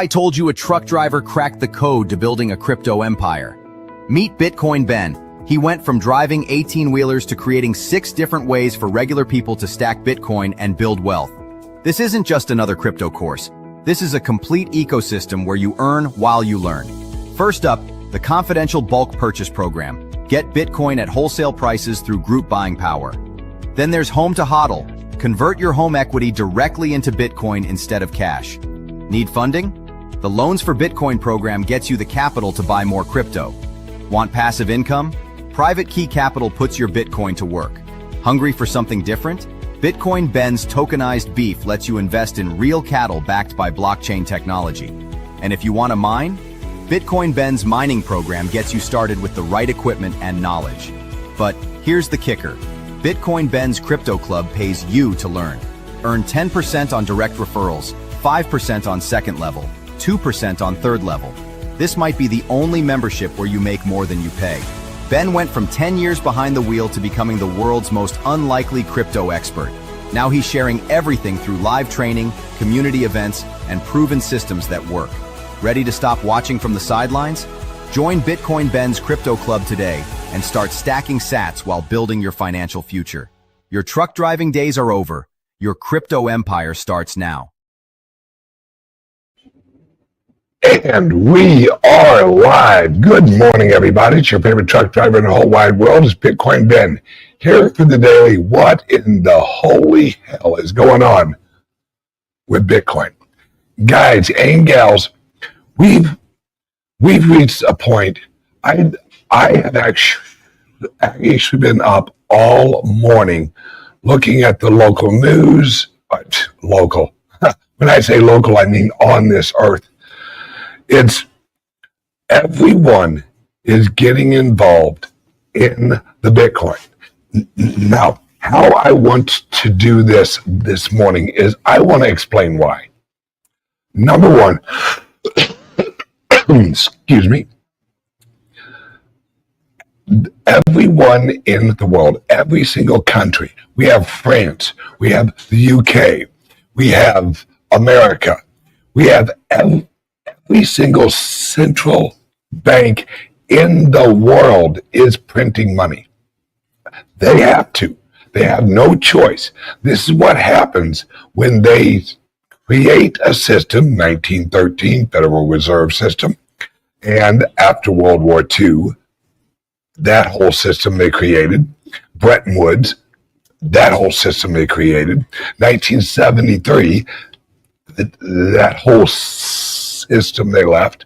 I told you a truck driver cracked the code to building a crypto empire. Meet Bitcoin Ben. He went from driving 18-wheelers to creating 6 different ways for regular people to stack Bitcoin and build wealth. This isn't just another crypto course. This is a complete ecosystem where you earn while you learn. First up, the confidential bulk purchase program. Get Bitcoin at wholesale prices through group buying power. Then there's Home to HODL. Convert your home equity directly into Bitcoin instead of cash. Need funding? The Loans for Bitcoin program gets you the capital to buy more crypto. Want passive income? Private Key Capital puts your Bitcoin to work. Hungry for something different? Bitcoin Ben's tokenized beef lets you invest in real cattle backed by blockchain technology. And if you want to mine? Bitcoin Ben's mining program gets you started with the right equipment and knowledge. But here's the kicker. Bitcoin Ben's Crypto Club pays you to learn. Earn 10% on direct referrals, 5% on second level, 2% on third level. This might be the only membership where you make more than you pay. Ben went from 10 years behind the wheel to becoming the world's most unlikely crypto expert. Now he's sharing everything through live training, community events, and proven systems that work. Ready to stop watching from the sidelines? Join Bitcoin Ben's Crypto Club today and start stacking sats while building your financial future. Your truck driving days are over. Your crypto empire starts now. And we are live. Good morning, everybody. It's your favorite truck driver in the whole wide world. It's Bitcoin Ben here for the daily. What in the holy hell is going on with Bitcoin? Guys and gals, we've reached a point. I have actually been up all morning looking at the local news. Local. When I say local, I mean on this earth. It's everyone is getting involved in the Bitcoin. Now, how I want to do this morning is I want to explain why. Number one, excuse me, everyone in the world, every single country, we have France, we have the UK, we have America, we have every single central bank in the world is printing money. They have to. They have no choice. This is what happens when they create a system, 1913 Federal Reserve System, and after World War II, that whole system they created, Bretton Woods, that whole system they created, 1973, that whole system they left,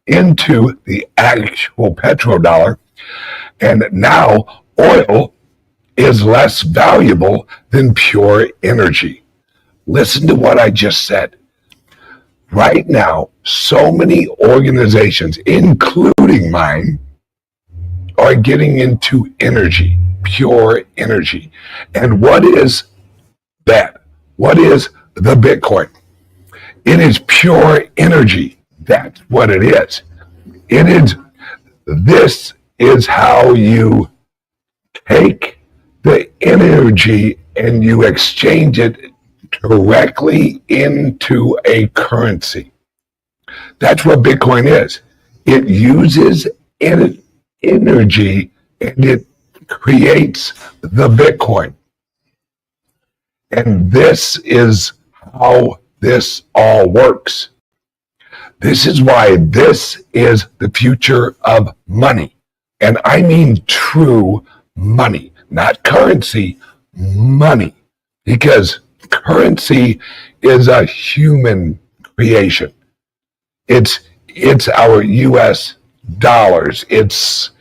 into the actual petrodollar, and now oil is less valuable than pure energy. Listen to what I just said. Right now, so many organizations, including mine, are getting into energy, pure energy. And what is that? What is the Bitcoin? It is pure energy. That's what it is. This is how you take the energy and you exchange it directly into a currency. That's what Bitcoin is. It uses energy and it creates the Bitcoin. And this is how this all works. This is why this is the future of money. And I mean true money, not currency, money. Because currency is a human creation. It's our US dollars. It's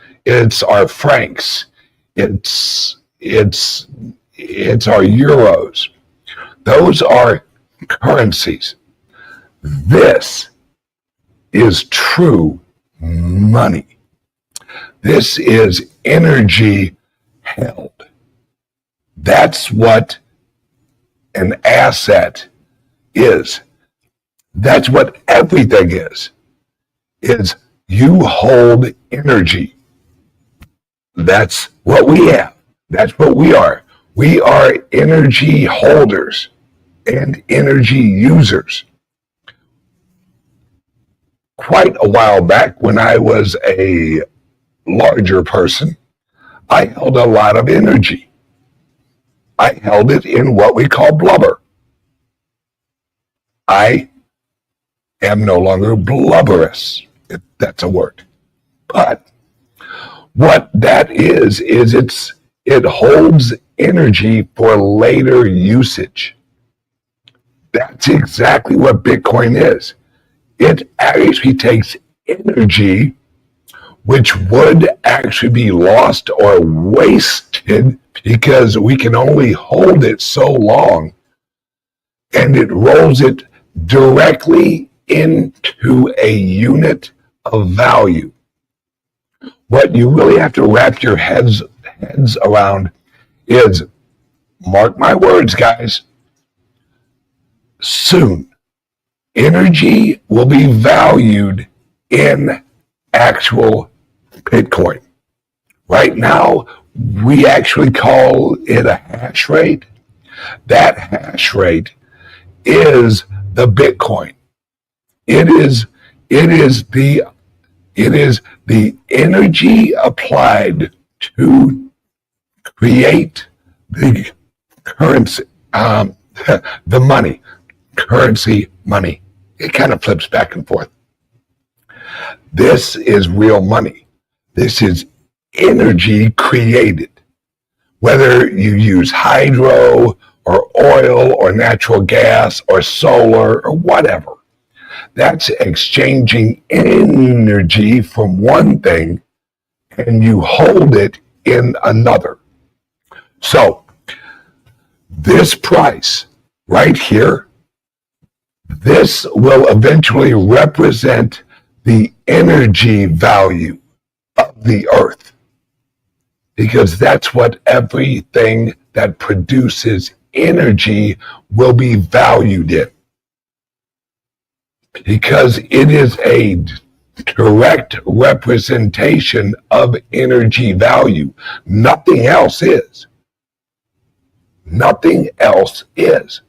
our francs. It's our euros. Those are currencies. This is true money. This is energy held. That's what an asset is. That's what everything is you hold energy. That's what we have. That's what we are. We are energy holders and energy users. quite a while back when I was a larger person, I held a lot of energy. I held it in what we call blubber. I am no longer blubberous, if that's a word. But what that is it holds energy for later usage. That's exactly what Bitcoin is. It actually takes energy which would actually be lost or wasted because we can only hold it so long, and it rolls it directly into a unit of value. What you really have to wrap your heads around is, mark my words, guys, soon energy will be valued in actual Bitcoin. Right now, we actually call it a hash rate. That hash rate is the Bitcoin. It is the energy applied to create the currency, the money, currency, money. It kind of flips back and forth. This is real money. This is energy created. Whether you use hydro or oil or natural gas or solar or whatever, that's exchanging energy from one thing and you hold it in another. So this price right here, this will eventually represent the energy value of the earth, because that's what everything that produces energy will be valued in, because it is a direct representation of energy value. Nothing else is. Nothing else is.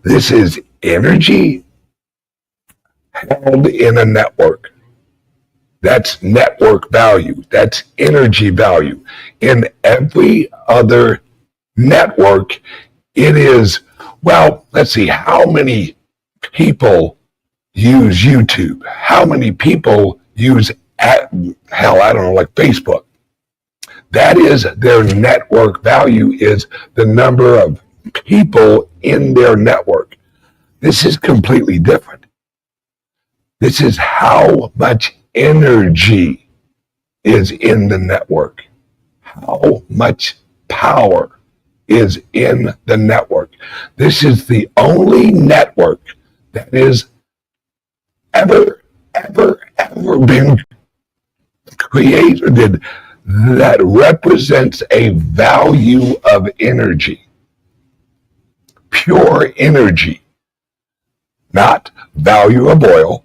This is energy held in a network. That's network value. That's energy value. In every other network, it is, well, let's see, how many people use YouTube? How many people use, like Facebook? That is their network value, is the number of people in their network. This is completely different. This is how much energy is in the network, how much power is in the network. This is the only network that is ever been created that represents a value of energy, pure energy, not value of oil,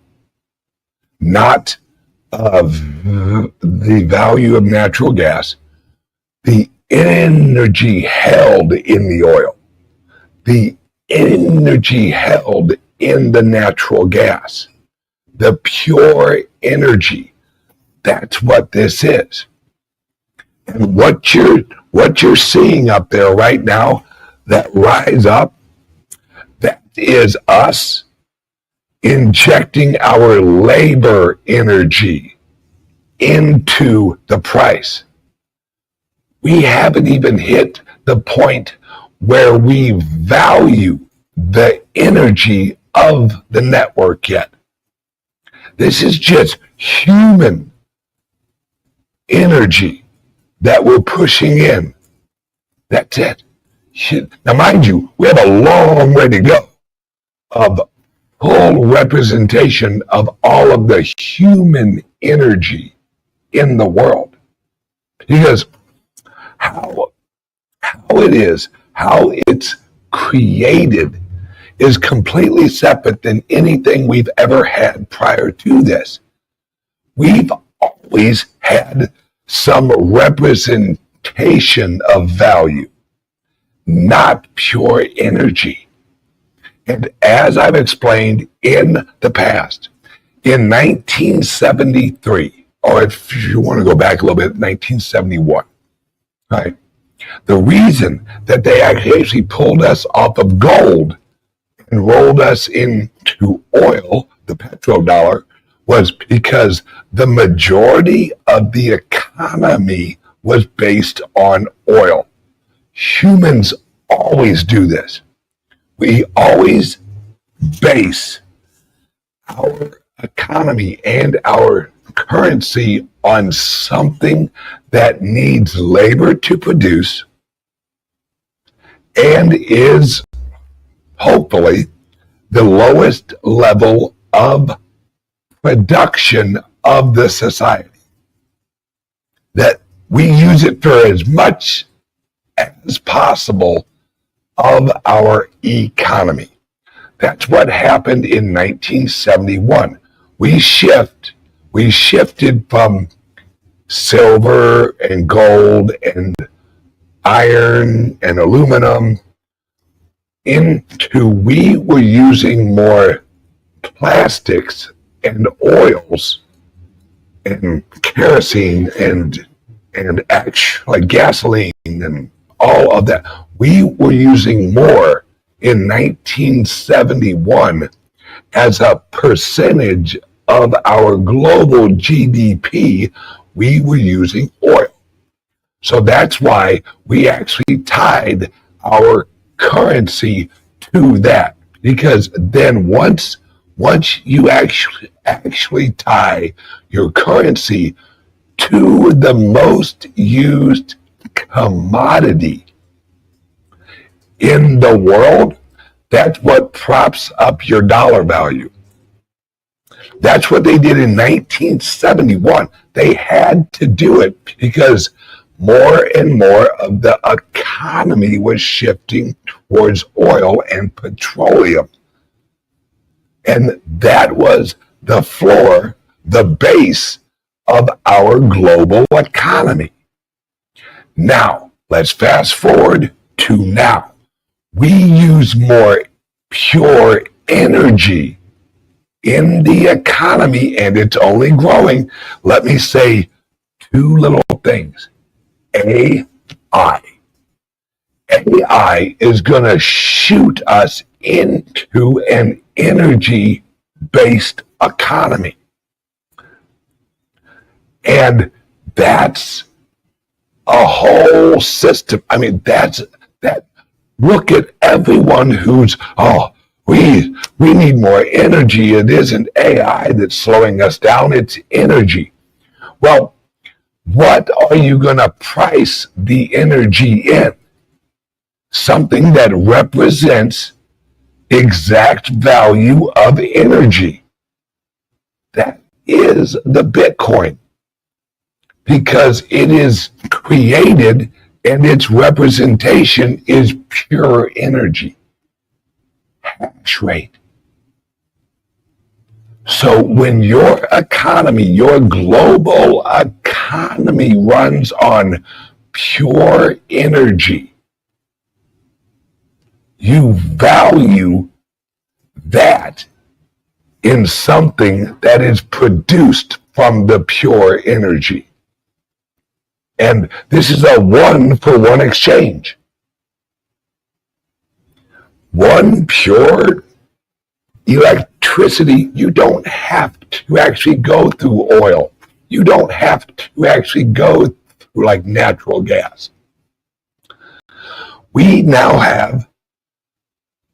not of the value of natural gas, the energy held in the oil, the energy held in the natural gas, the pure energy. That's what this is. And what you're seeing up there right now, that rise up, that is us injecting our labor energy into the price. We haven't even hit the point where we value the energy of the network yet. This is just human energy that we're pushing in. That's it. Now, mind you, we have a long way to go of full representation of all of the human energy in the world. Because how it's created is completely separate than anything we've ever had prior to this. We've always had some representation of value, not pure energy. And as I've explained in the past, In 1973, or if you want to go back a little bit, 1971, right? The reason that they actually pulled us off of gold and rolled us into oil, the petrodollar, was because the majority of the economy was based on oil. Humans always do this. We always base our economy and our currency on something that needs labor to produce and is hopefully the lowest level of production of the society. That we use it for as much as possible of our economy. That's what happened in 1971. We shifted from silver and gold and iron and aluminum into we were using more plastics and oils and kerosene and actually gasoline and all of that. We were using more in 1971 as a percentage of our global GDP. We were using oil. So that's why we actually tied our currency to that, because then once you actually tie your currency to the most used commodity in the world, that's what props up your dollar value. That's what they did in 1971. They had to do it because more and more of the economy was shifting towards oil and petroleum. And that was the floor, the base of our global economy. Now, let's fast forward to now. We use more pure energy in the economy, and it's only growing. Let me say two little things. AI. AI is going to shoot us into an energy-based economy. And that's a whole system. I mean, that. Look at everyone who's, we need more energy. It isn't AI that's slowing us down, it's energy. Well, what are you going to price the energy in? Something that represents exact value of energy. That is the Bitcoin, because it is created and its representation is pure energy, hash rate. So when your economy, your global economy runs on pure energy, you value that in something that is produced from the pure energy. And this is a one-for-one exchange. One pure electricity, you don't have to actually go through oil. You don't have to actually go through like natural gas. We now have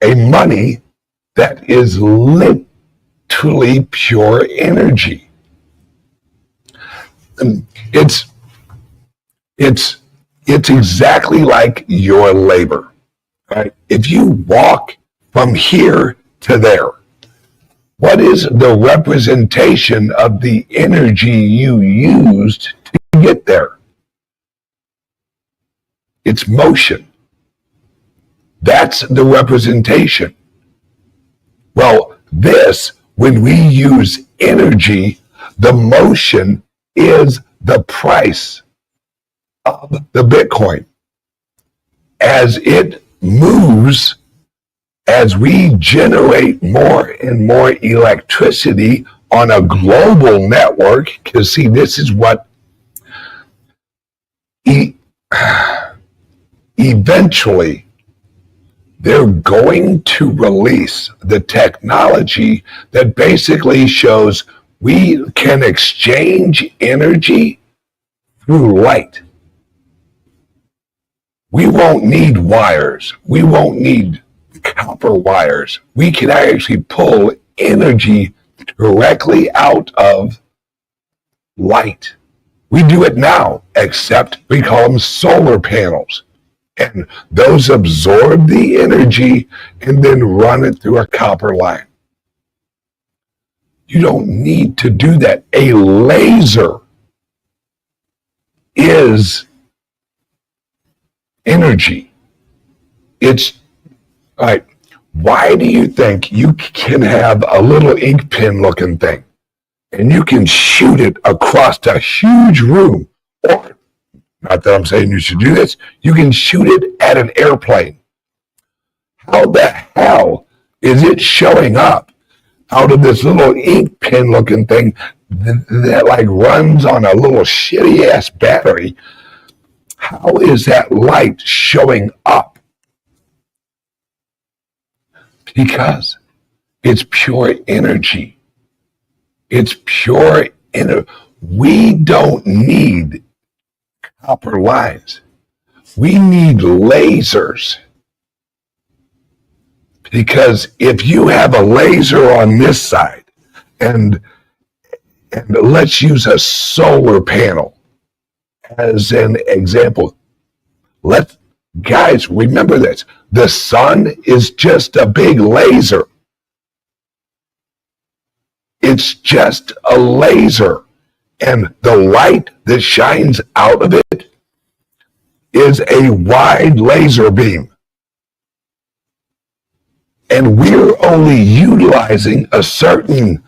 a money that is literally pure energy. It's exactly like your labor, right? If you walk from here to there, what is the representation of the energy you used to get there? It's motion. That's the representation. Well, when we use energy, the motion is the price of the Bitcoin. As it moves, as we generate more and more electricity, on a global network, because see, this is what eventually they're going to release the technology that basically shows we can exchange energy through light. We won't need wires. We won't need copper wires. We can actually pull energy directly out of light. We do it now, except we call them solar panels. And those absorb the energy and then run it through a copper line. You don't need to do that. A laser is energy. It's all right. Why do you think you can have a little ink pen looking thing and you can shoot it across a huge room? Or, not that I'm saying you should do this, you can shoot it at an airplane. How the hell is it showing up out of this little ink pen looking thing that like runs on a little shitty ass battery? How is that light showing up? Because it's pure energy. It's pure energy. We don't need copper lines. We need lasers. Because if you have a laser on this side, and let's use a solar panel as an example. Guys, remember this. The sun is just a big laser. It's just a laser. And the light that shines out of it is a wide laser beam. And we're only utilizing a certain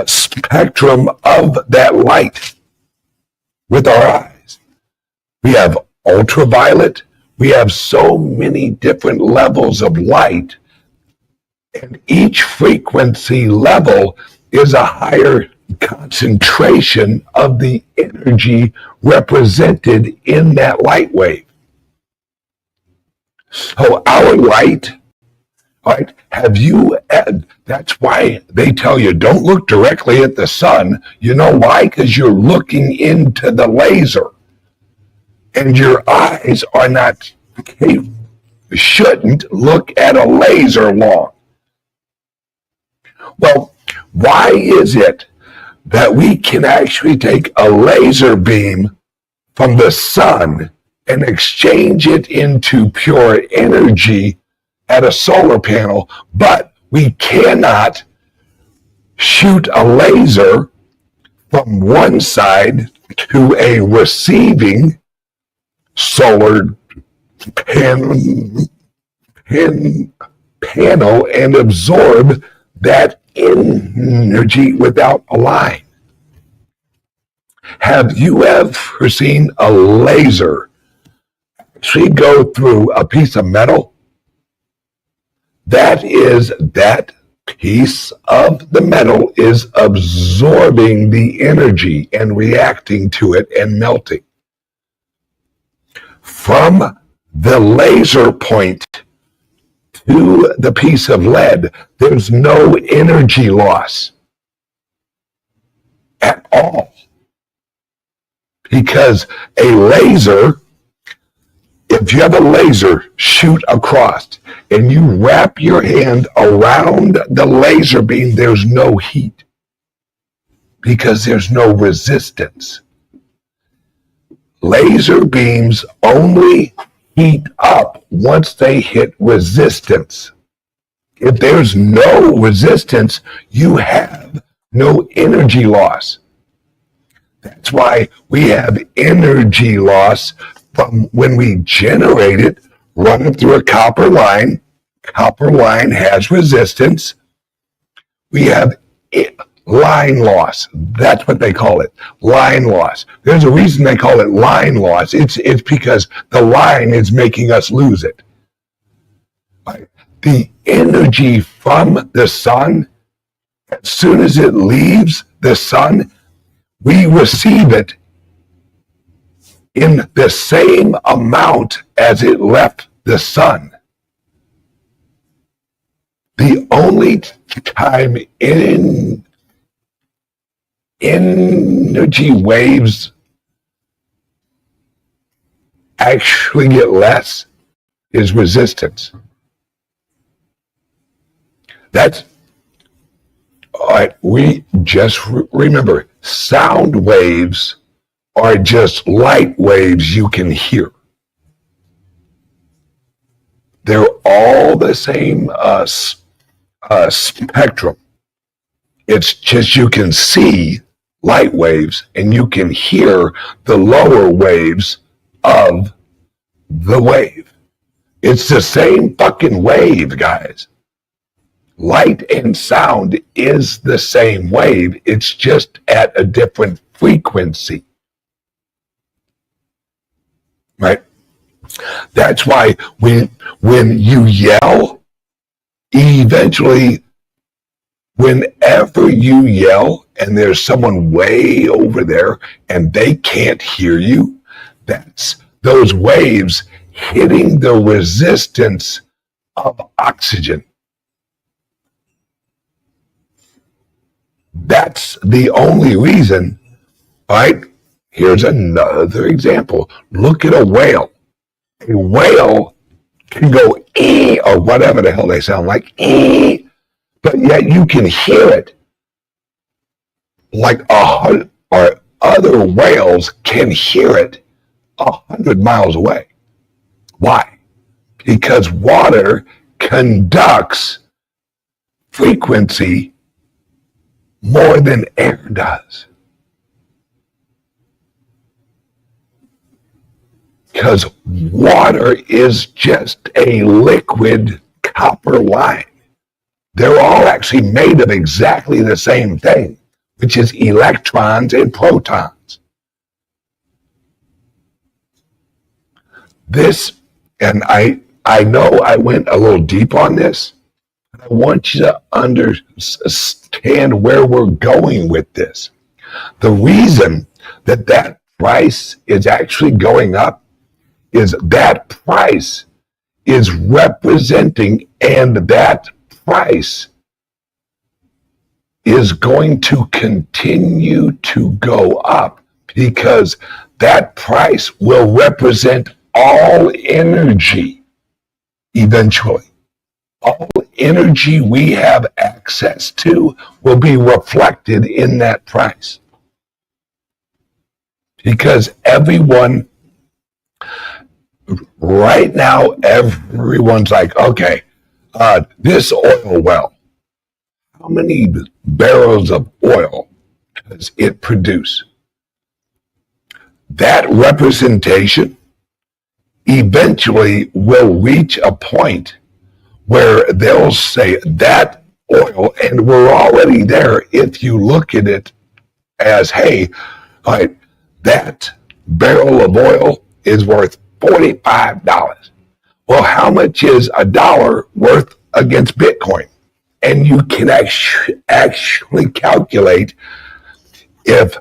spectrum of that light with our eyes. We have ultraviolet. We have so many different levels of light, and each frequency level is a higher concentration of the energy represented in that light wave. So our light, all right, that's why they tell you don't look directly at the sun. You know why? Because you're looking into the laser. And your eyes are not, shouldn't look at a laser long. Well, why is it that we can actually take a laser beam from the sun and exchange it into pure energy at a solar panel, but we cannot shoot a laser from one side to a receiving solar panel and absorb that energy without a line? Have you ever seen a laser actually go through a piece of metal? That piece of the metal is absorbing the energy and reacting to it and melting. From the laser point to the piece of lead, there's no energy loss at all. Because a laser, if you have a laser shoot across and you wrap your hand around the laser beam, there's no heat because there's no resistance. Laser beams only heat up once they hit resistance. If there's no resistance, you have no energy loss. That's why we have energy loss from when we generate it, run it through a copper line. Copper line has resistance. We have line loss. That's what they call it, line loss. There's a reason they call it line loss. It's because the line is making us lose it. The energy from the sun As soon as it leaves the sun, we receive it in the same amount as it left the sun. The only time energy waves actually get less is resistance. That's all right. We just remember sound waves are just light waves you can hear. They're all the same spectrum. It's just you can see light waves and you can hear the lower waves of the wave. It's the same fucking wave, guys. Light and sound is the same wave. It's just at a different frequency. Right? That's why when you yell, eventually, whenever you yell and there's someone way over there and they can't hear you, that's those waves hitting the resistance of oxygen. That's the only reason, right? Here's another example. Look at a whale. A whale can go or whatever the hell they sound like, but yet you can hear it like or other whales can hear it 100 miles away. Why? Because water conducts frequency more than air does. Because water is just a liquid copper line. They're all actually made of exactly the same thing, which is electrons and protons. This, and I know I went a little deep on this. I want you to understand where we're going with this. The reason that price is actually going up is that price is representing, and that price is going to continue to go up because that price will represent all energy eventually. All energy we have access to will be reflected in that price. Because everyone, right now, everyone's like, okay, this oil well, how many barrels of oil does it produce? That representation eventually will reach a point where they'll say that oil, and we're already there if you look at it as, hey, all right, that barrel of oil is worth $45. Well, how much is $1 worth against Bitcoin? And you can actually calculate if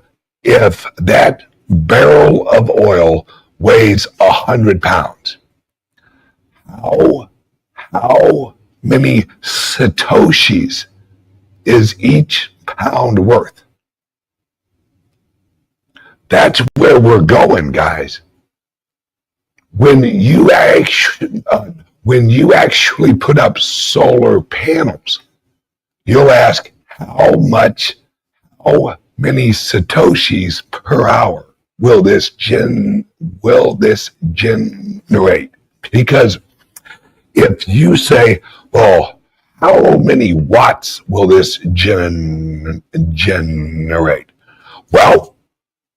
that barrel of oil weighs 100 pounds. How many Satoshis is each pound worth? That's where we're going, guys. When you actually put up solar panels, you'll ask how many Satoshis per hour will this generate? Because if you say, well, how many watts will this generate? Well,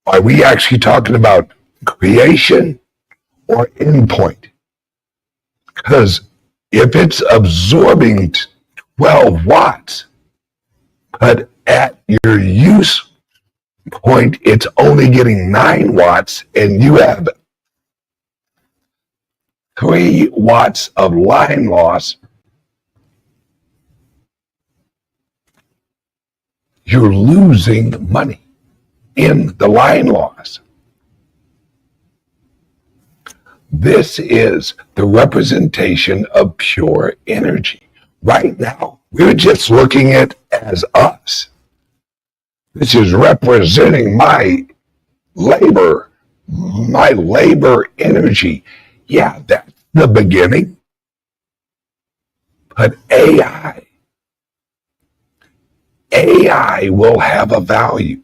are we actually talking about creation or endpoint? Because if it's absorbing 12 watts, but at your use point, it's only getting 9 watts, and you have 3 watts of line loss, you're losing money in the line loss. This is the representation of pure energy. Right now, we're just looking at it as us. This is representing my labor energy. Yeah, that's the beginning. But AI will have a value.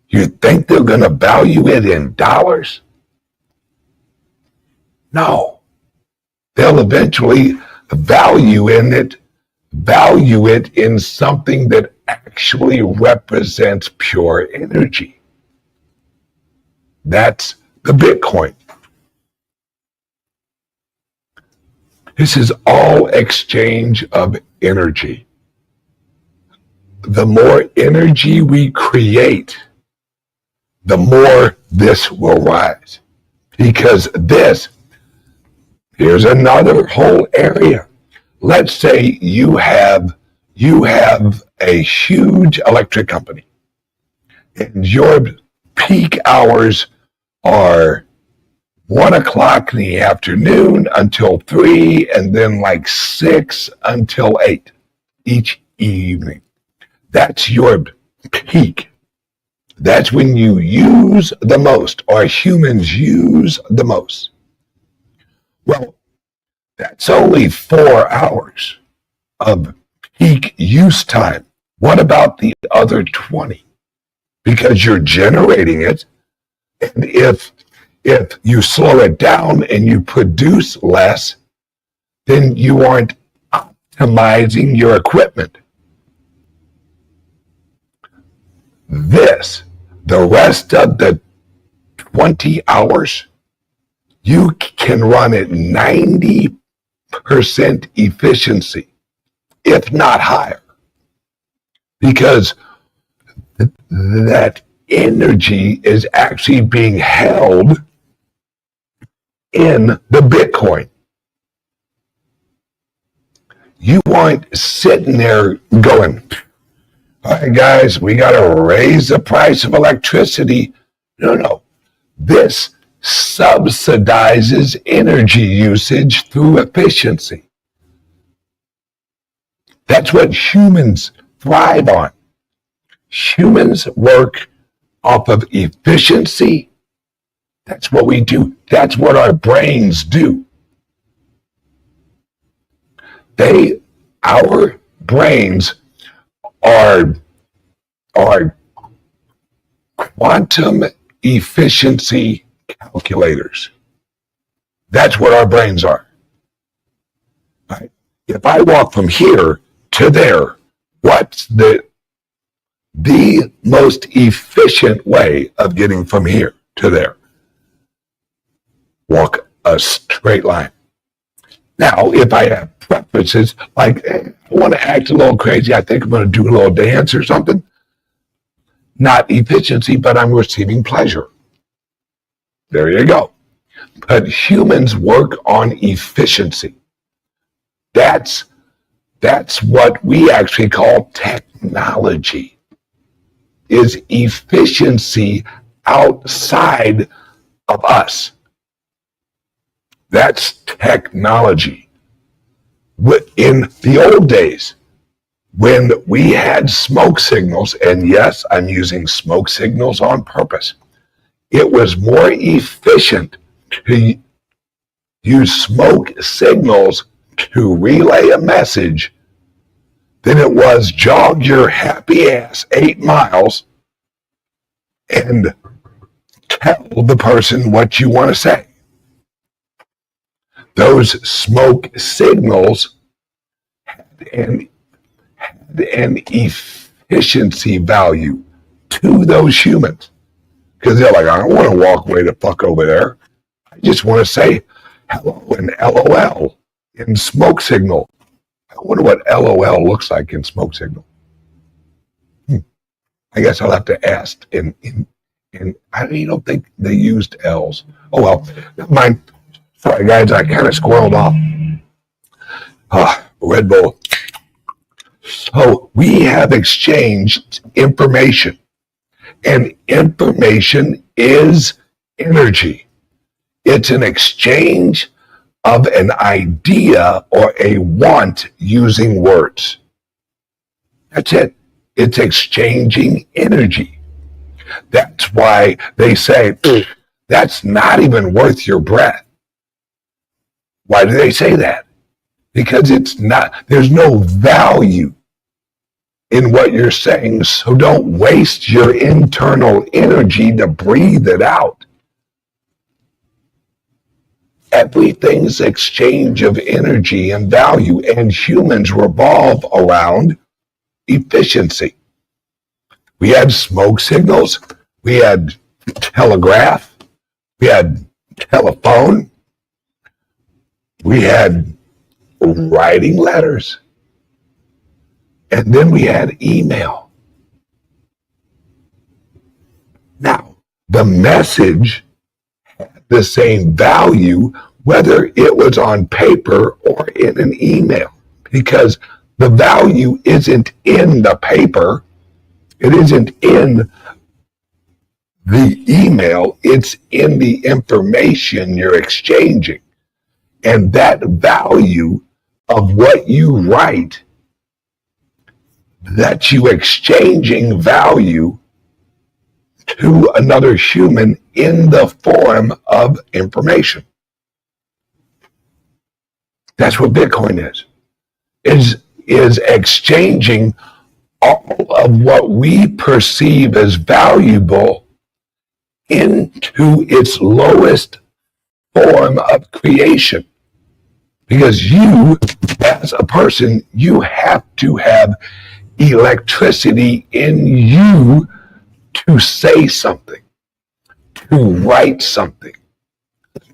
You think they're going to value it in dollars? No. They'll eventually value it in something that actually represents pure energy. That's the Bitcoin. This is all exchange of energy. The more energy we create, the more this will rise. Because here's another whole area. Let's say you have a huge electric company, and your peak hours are 1 o'clock in the afternoon until 3, and then like 6 until 8 each evening. That's your peak. That's when you use the most, or humans use the most. Well, that's only 4 hours of peak use time. What about the other 20? Because you're generating it, and if you slow it down and you produce less, then you aren't optimizing your equipment. The rest of the 20 hours, you can run at 90% efficiency, if not higher, because that energy is actually being held in the Bitcoin. You aren't sitting there going, all right, guys, we got to raise the price of electricity. No. This subsidizes energy usage through efficiency. That's what humans thrive on. Humans work off of efficiency. That's what we do. That's what our brains do. Our brains are quantum efficiency calculators. That's what our brains are. Right? If I walk from here to there, what's the most efficient way of getting from here to there? Walk a straight line. Now, if I have preferences, like I want to act a little crazy, I think I'm going to do a little dance or something. Not efficiency, but I'm receiving pleasure. There you go. But humans work on efficiency. That's what we actually call technology, is efficiency outside of us. That's technology. In the old days, when we had smoke signals, and yes, I'm using smoke signals on purpose, it was more efficient to use smoke signals to relay a message than it was jog your happy ass 8 miles and tell the person what you want to say. Those smoke signals had an efficiency value to those humans, because they're like, I don't want to walk way the fuck over there. I just want to say hello and LOL in smoke signal. I wonder what LOL looks like in smoke signal. I guess I'll have to ask. And I don't think they used L's. Oh well, never mind. Sorry guys, I kind of squirreled off. Red Bull. So we have exchanged information, and information is energy. It's an exchange of an idea or a want using words. That's it. It's exchanging energy. That's why they say, that's not even worth your breath. Why do they say that? Because it's not, there's no value in what you're saying, so don't waste your internal energy to breathe it out. Everything's exchange of energy and value, and humans revolve around efficiency. We had smoke signals, we had telegraph, we had telephone, we had writing letters, and then we had email. Now, the message had the same value whether it was on paper or in an email, because the value isn't in the paper, it isn't in the email, it's in the information you're exchanging. And that value of what you write, that you exchanging value to another human in the form of information. That's what Bitcoin is exchanging all of what we perceive as valuable into its lowest form of creation. Because you, as a person, you have to have electricity in you to say something, to write something,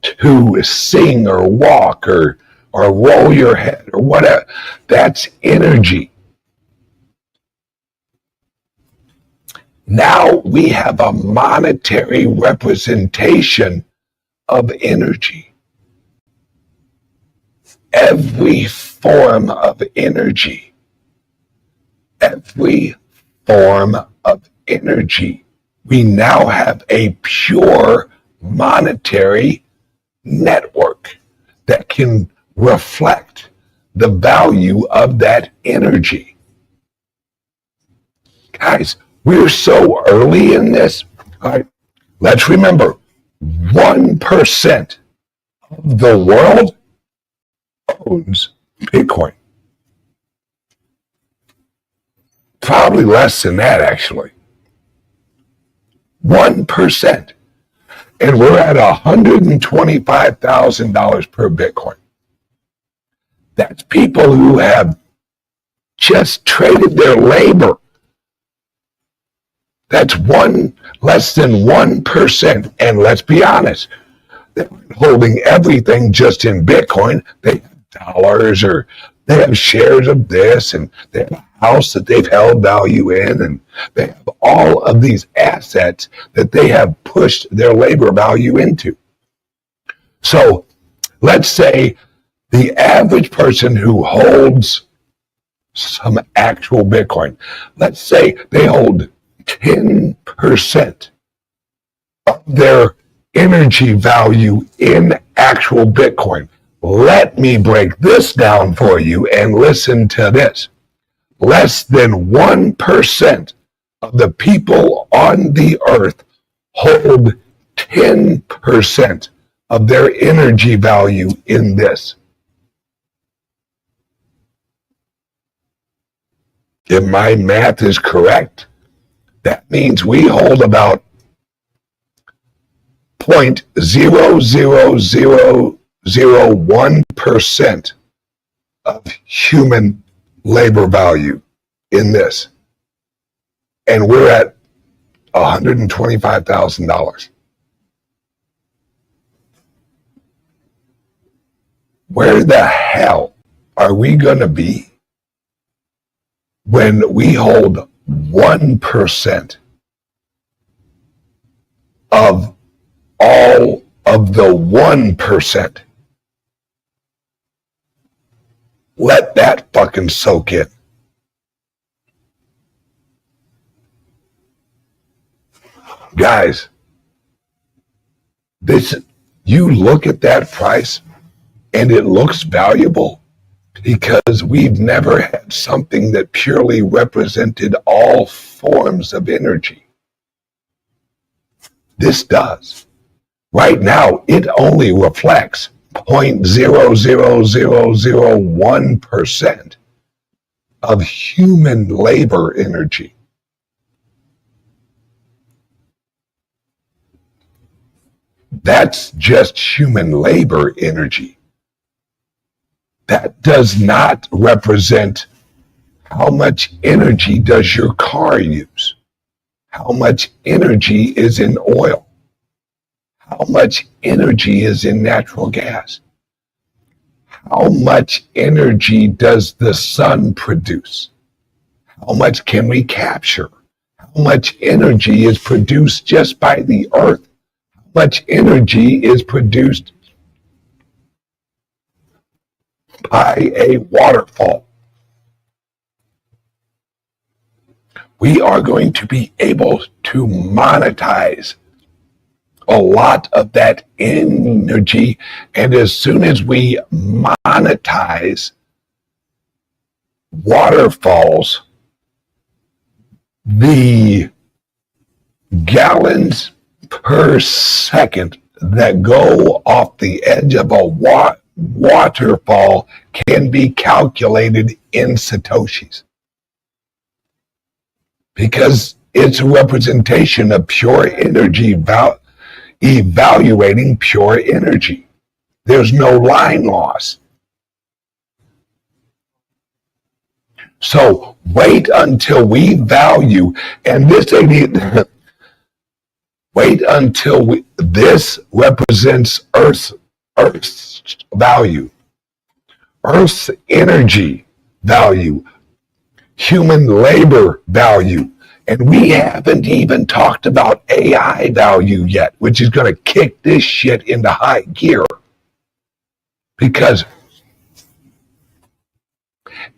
to sing or walk or roll your head or whatever. That's energy. Now we have a monetary representation of energy. Every form of energy, we now have a pure monetary network that can reflect the value of that energy. Guys, we're so early in this. All right, let's remember, 1% of the world owns Bitcoin. Probably less than that, actually. 1%. And we're at $125,000 per Bitcoin. That's people who have just traded their labor. That's less than 1%. And let's be honest, they're holding everything just in Bitcoin. They have dollars, or they have shares of this, and they have a house that they've held value in, and they have all of these assets that they have pushed their labor value into. So let's say the average person who holds some actual Bitcoin, let's say they hold 10% of their energy value in actual Bitcoin. Let me break this down for you and listen to this. Less than 1% of the people on the earth hold 10% of their energy value in this. If my math is correct, that means we hold about 0.00001% of human labor value in this. And we're at $125,000. Where the hell are we going to be when we hold 1% of all of the 1%? Let that fucking soak in. Guys, this, you look at that price and it looks valuable because we've never had something that purely represented all forms of energy. This does. Right now, it only reflects 0.00001% of human labor energy. That's just human labor energy. That does not represent how much energy does your car use, how much energy is in oil, how much energy is in natural gas, how much energy does the sun produce, how much can we capture, how much energy is produced just by the earth, how much energy is produced by a waterfall. We are going to be able to monetize a lot of that energy, and as soon as we monetize waterfalls, the gallons per second that go off the edge of a waterfall can be calculated in Satoshis, because it's a representation of pure energy, evaluating pure energy. There's no line loss. So wait until we value, and this ain't wait until this represents Earth's value, Earth's energy value, human labor value. And we haven't even talked about AI value yet, which is going to kick this shit into high gear. Because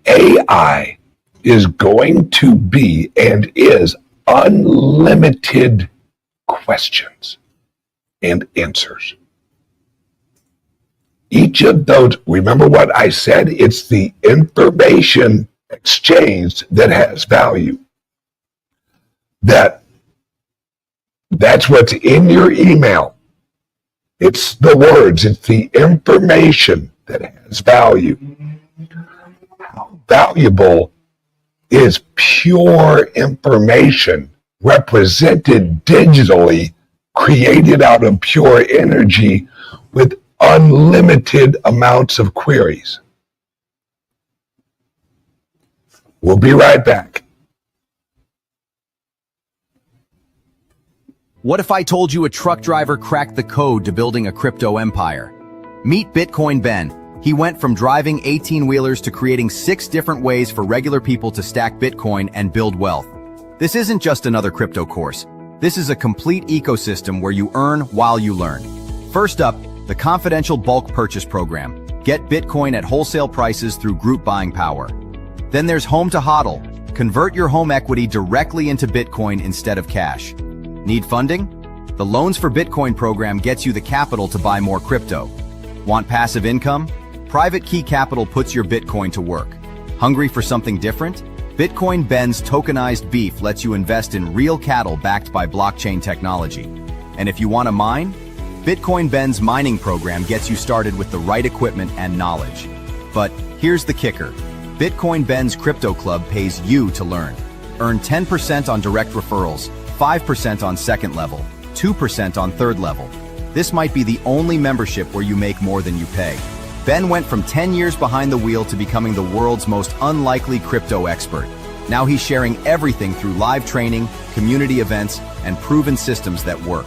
AI is going to be and is unlimited questions and answers. Each of those, remember what I said? It's the information exchanged that has value. That's what's in your email. It's the words, it's the information that has value. How valuable is pure information represented digitally, created out of pure energy with unlimited amounts of queries? We'll be right back. What if I told you a truck driver cracked the code to building a crypto empire? Meet Bitcoin Ben. He went from driving 18-wheelers to creating 6 different ways for regular people to stack Bitcoin and build wealth. This isn't just another crypto course. This is a complete ecosystem where you earn while you learn. First up, the confidential bulk purchase program. Get Bitcoin at wholesale prices through group buying power. Then there's Home to HODL. Convert your home equity directly into Bitcoin instead of cash. Need funding? The Loans for Bitcoin program gets you the capital to buy more crypto. Want passive income? Private Key Capital puts your Bitcoin to work. Hungry for something different? Bitcoin Ben's tokenized beef lets you invest in real cattle backed by blockchain technology. And if you want to mine? Bitcoin Ben's mining program gets you started with the right equipment and knowledge. But here's the kicker. Bitcoin Ben's Crypto Club pays you to learn. Earn 10% on direct referrals, 5% on second level, 2% on third level. This might be the only membership where you make more than you pay. Ben went from 10 years behind the wheel to becoming the world's most unlikely crypto expert. Now he's sharing everything through live training, community events, and proven systems that work.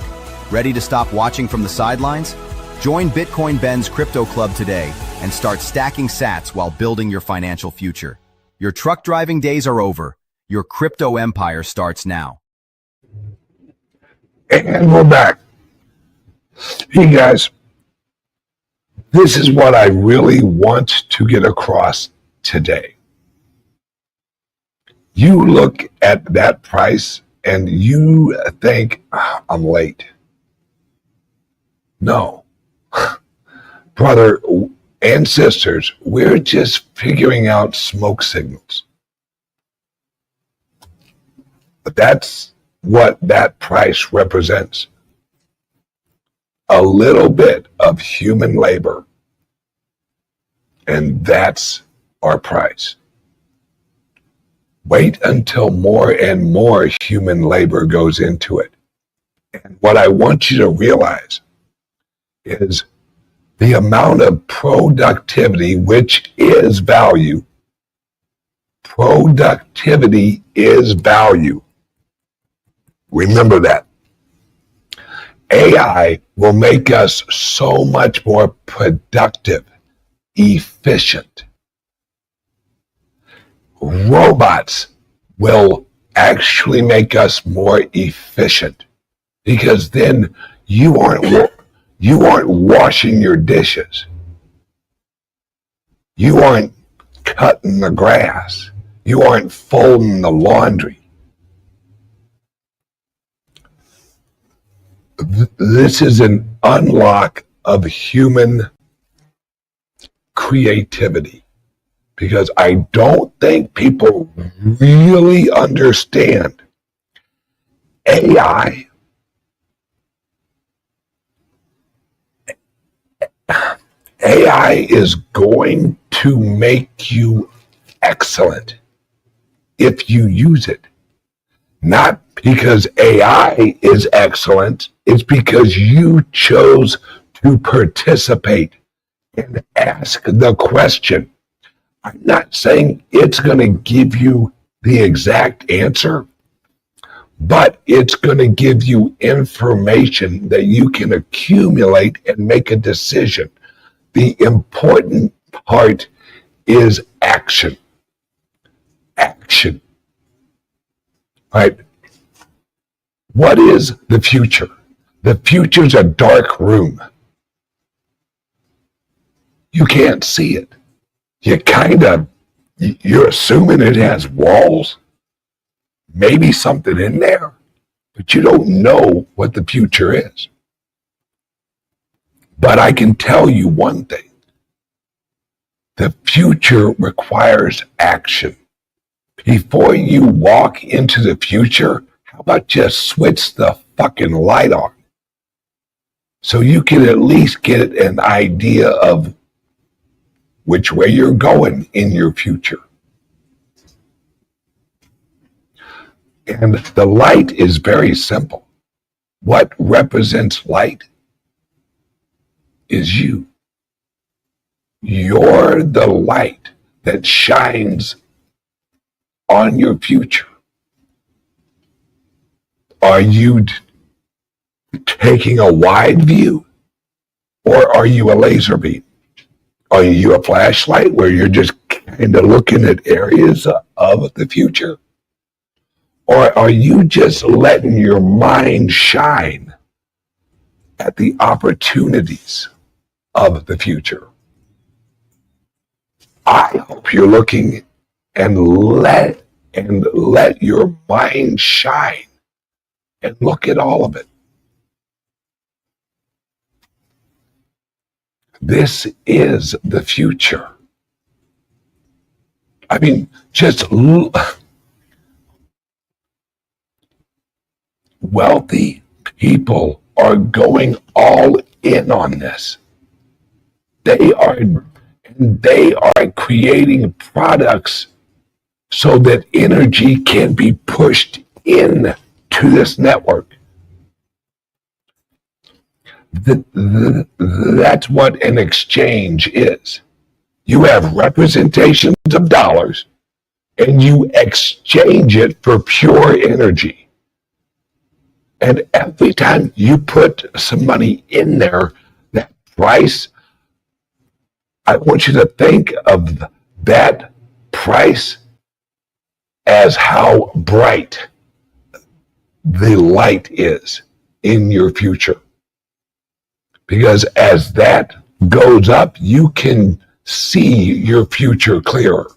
Ready to stop watching from the sidelines? Join Bitcoin Ben's Crypto Club today and start stacking sats while building your financial future. Your truck driving days are over. Your crypto empire starts now. And we're back. Hey guys, this is what I really want to get across today. You look at that price and you think, "Ah, I'm late." No, brother and sisters, we're just figuring out smoke signals. But that's what that price represents. A little bit of human labor. And that's our price. Wait until more and more human labor goes into it. And what I want you to realize is the amount of productivity, which is value. Productivity is value. Remember that. AI will make us so much more productive, efficient. Robots will actually make us more efficient, because then you aren't washing your dishes. You aren't cutting the grass. You aren't folding the laundry. This is an unlock of human creativity, because I don't think people really understand AI. AI is going to make you excellent if you use it. Not because AI is excellent, it's because you chose to participate and ask the question. I'm not saying it's going to give you the exact answer, but it's going to give you information that you can accumulate and make a decision. The important part is action. Action. Right? What is the future? The future's a dark room. You can't see it. You're assuming it has walls, maybe something in there, but you don't know what the future is. But I can tell you one thing. The future requires action. Before you walk into the future, how about just switch the fucking light on, so you can at least get an idea of which way you're going in your future. And the light is very simple. What represents light is you. You're the light that shines on your future. Are you taking a wide view, or are you a laser beam? Are you a flashlight where you're just kind of looking at areas of the future? Or are you just letting your mind shine at the opportunities of the future? I hope you're looking and let your mind shine and look at all of it. This is the future. I mean, wealthy people are going all in on this. They are creating products so that energy can be pushed in to this network. That's what an exchange is. You have representations of dollars, and you exchange it for pure energy. And every time you put some money in there, that price, I want you to think of that price as how bright the light is in your future. Because as that goes up, you can see your future clearer.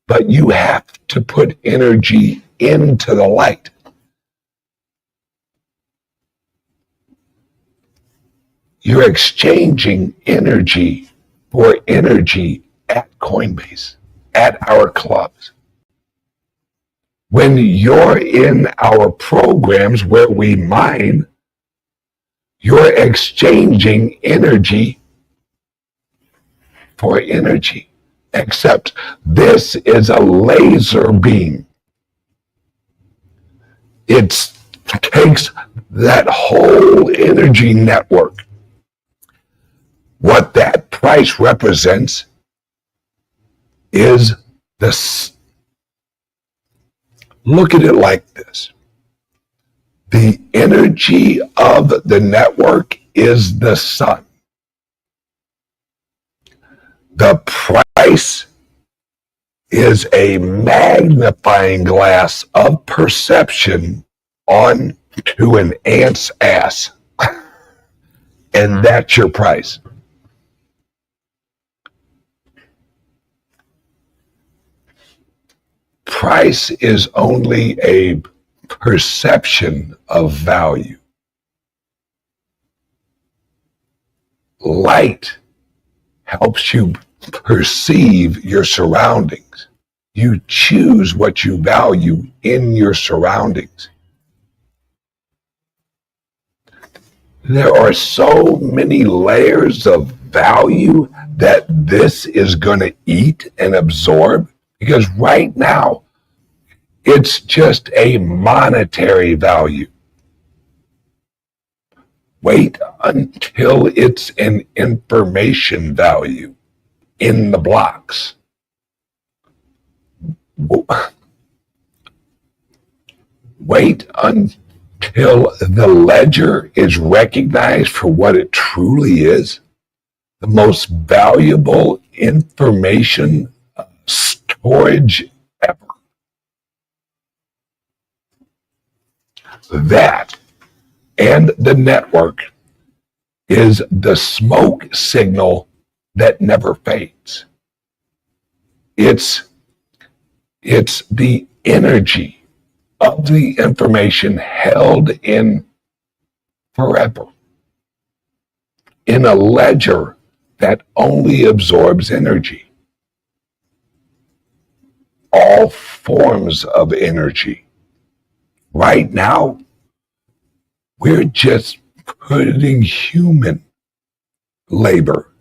But you have to put energy into the light. You're exchanging energy for energy at Coinbase, at our clubs. When you're in our programs where we mine, you're exchanging energy for energy. Except this is a laser beam. It takes that whole energy network. What that price represents is this. Look at it like this. The energy of the network is the sun. The price is a magnifying glass of perception onto an ant's ass. And that's your price. Price is only a perception of value. Light helps you perceive your surroundings. You choose what you value in your surroundings. There are so many layers of value that this is going to eat and absorb, because right now it's just a monetary value. Wait until it's an information value in the blocks. Wait until the ledger is recognized for what it truly is, the most valuable information storage ever. That and the network is the smoke signal that never fades. It's the energy of the information held in forever in a ledger that only absorbs energy. All forms of energy. Right now, we're just putting human labor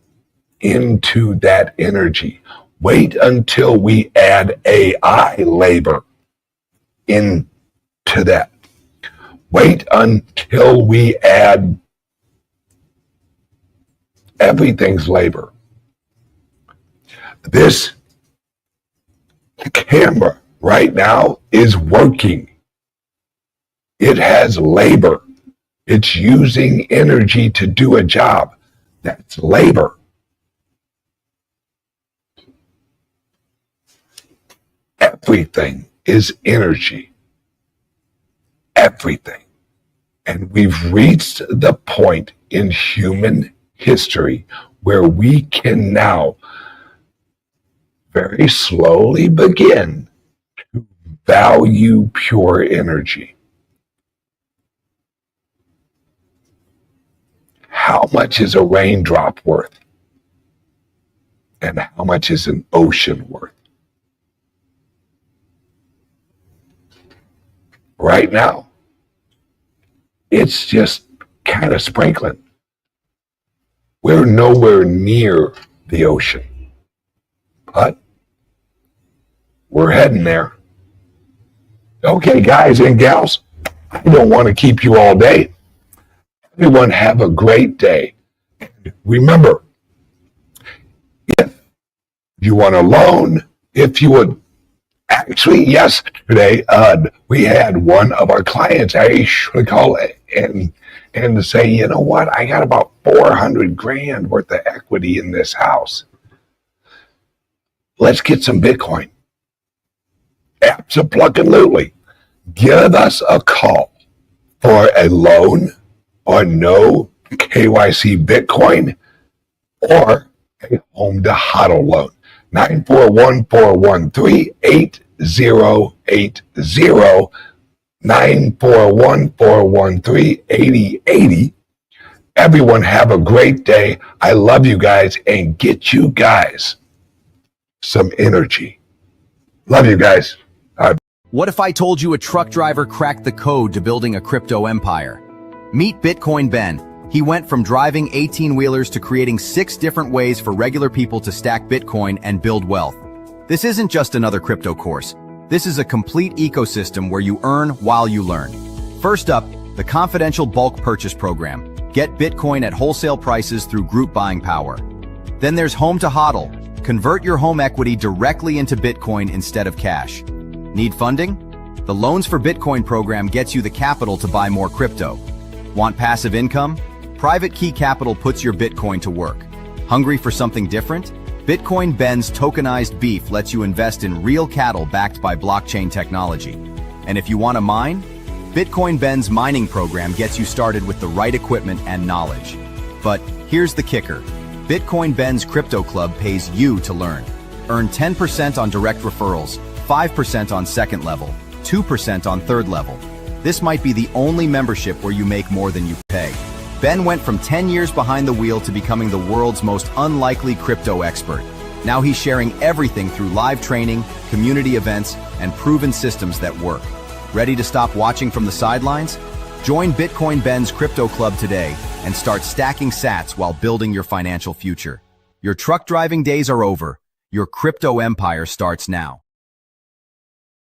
into that energy. Wait until we add AI labor into that. Wait until we add everything's labor. This camera right now is working. It has labor. It's using energy to do a job. That's labor. Everything is energy. Everything. And we've reached the point in human history where we can now very slowly begin to value pure energy. How much is a raindrop worth? And how much is an ocean worth? Right now, it's just kind of sprinkling. We're nowhere near the ocean, but we're heading there. Okay, guys and gals, I don't want to keep you all day. Everyone have a great day. Remember, if you want a loan, if you would, actually yesterday, we had one of our clients actually call and say, you know what, I got about 400 grand worth of equity in this house. Let's get some Bitcoin. Absolutely. Give us a call for a loan or no KYC Bitcoin or a home to hodl loan. 941-413-8080, 941-413-8080. Everyone have a great day. I love you guys, and get you guys some energy. Love you guys. What if I told you a truck driver cracked the code to building a crypto empire? Meet Bitcoin Ben. He went from driving 18-wheelers to creating 6 different ways for regular people to stack Bitcoin and build wealth. This isn't just another crypto course. This is a complete ecosystem where you earn while you learn. First up, the confidential bulk purchase program. Get Bitcoin at wholesale prices through group buying power. Then there's Home to HODL. Convert your home equity directly into Bitcoin instead of cash. Need funding? The Loans for Bitcoin program gets you the capital to buy more crypto. Want passive income? Private Key Capital puts your Bitcoin to work. Hungry for something different? Bitcoin Ben's tokenized beef lets you invest in real cattle backed by blockchain technology. And if you want to mine? Bitcoin Ben's mining program gets you started with the right equipment and knowledge. But here's the kicker. Bitcoin Ben's Crypto Club pays you to learn. Earn 10% on direct referrals, 5% on second level, 2% on third level. This might be the only membership where you make more than you pay. Ben went from 10 years behind the wheel to becoming the world's most unlikely crypto expert. Now he's sharing everything through live training, community events, and proven systems that work. Ready to stop watching from the sidelines? Join Bitcoin Ben's Crypto Club today and start stacking sats while building your financial future. Your truck driving days are over. Your crypto empire starts now.